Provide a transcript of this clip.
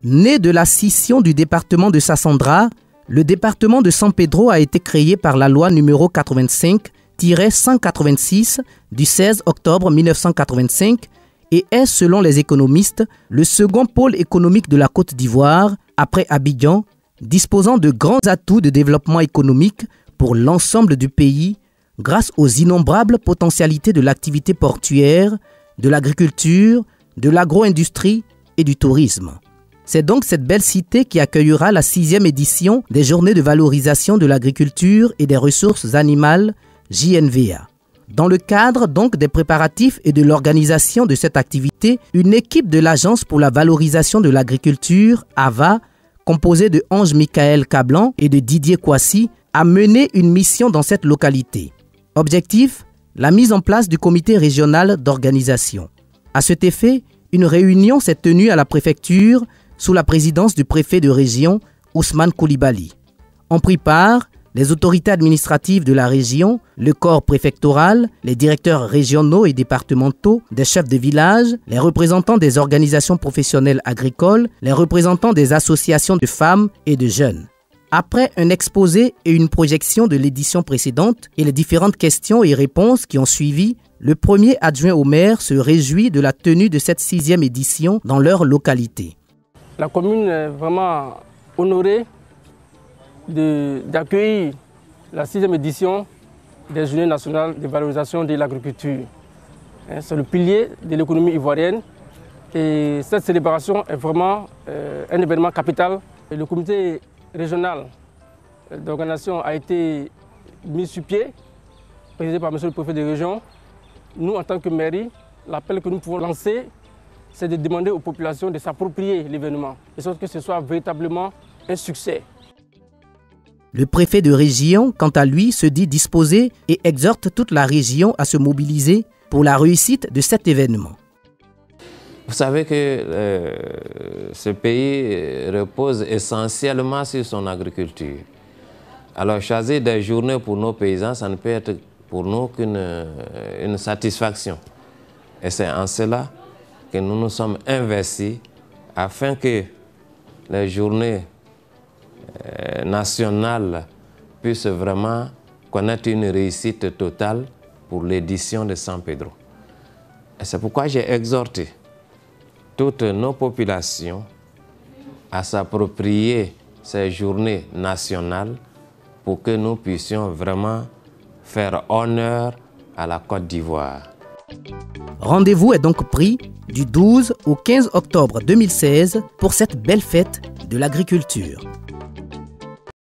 Né de la scission du département de Sassandra, le département de San Pedro a été créé par la loi numéro 85-186 du 16 octobre 1985 et est, selon les économistes, le second pôle économique de la Côte d'Ivoire, après Abidjan, disposant de grands atouts de développement économique pour l'ensemble du pays grâce aux innombrables potentialités de l'activité portuaire, de l'agriculture, de l'agro-industrie et du tourisme. C'est donc cette belle cité qui accueillera la 6e édition des Journées de valorisation de l'agriculture et des ressources animales, JNVA. Dans le cadre donc des préparatifs et de l'organisation de cette activité, une équipe de l'Agence pour la valorisation de l'agriculture, AVA, composée de Ange Michael Cablan et de Didier Kouassi, a mené une mission dans cette localité. Objectif, la mise en place du comité régional d'organisation. À cet effet, une réunion s'est tenue à la préfecture sous la présidence du préfet de région, Ousmane Koulibaly. Ont pris part les autorités administratives de la région, le corps préfectoral, les directeurs régionaux et départementaux, des chefs de village, les représentants des organisations professionnelles agricoles, les représentants des associations de femmes et de jeunes. Après un exposé et une projection de l'édition précédente et les différentes questions et réponses qui ont suivi, le premier adjoint au maire se réjouit de la tenue de cette 6e édition dans leur localité. La commune est vraiment honorée d'accueillir la 6e édition des Journées nationales de valorisation de l'agriculture. C'est le pilier de l'économie ivoirienne et cette célébration est vraiment un événement capital. Le comité régional d'organisation a été mis sur pied, présidé par M. le préfet de région. Nous, en tant que mairie, l'appel que nous pouvons lancer, c'est de demander aux populations de s'approprier l'événement, de sorte que ce soit véritablement un succès. Le préfet de région, quant à lui, se dit disposé et exhorte toute la région à se mobiliser pour la réussite de cet événement. Vous savez que ce pays repose essentiellement sur son agriculture. Alors choisir des journées pour nos paysans, ça ne peut être pour nous qu'une satisfaction. Et c'est en cela que nous nous sommes investis afin que les journées nationales puissent vraiment connaître une réussite totale pour l'édition de San Pedro. Et c'est pourquoi j'ai exhorté toutes nos populations à s'approprier ces journées nationales pour que nous puissions vraiment faire honneur à la Côte d'Ivoire. Rendez-vous est donc pris du 12 au 15 octobre 2016 pour cette belle fête de l'agriculture.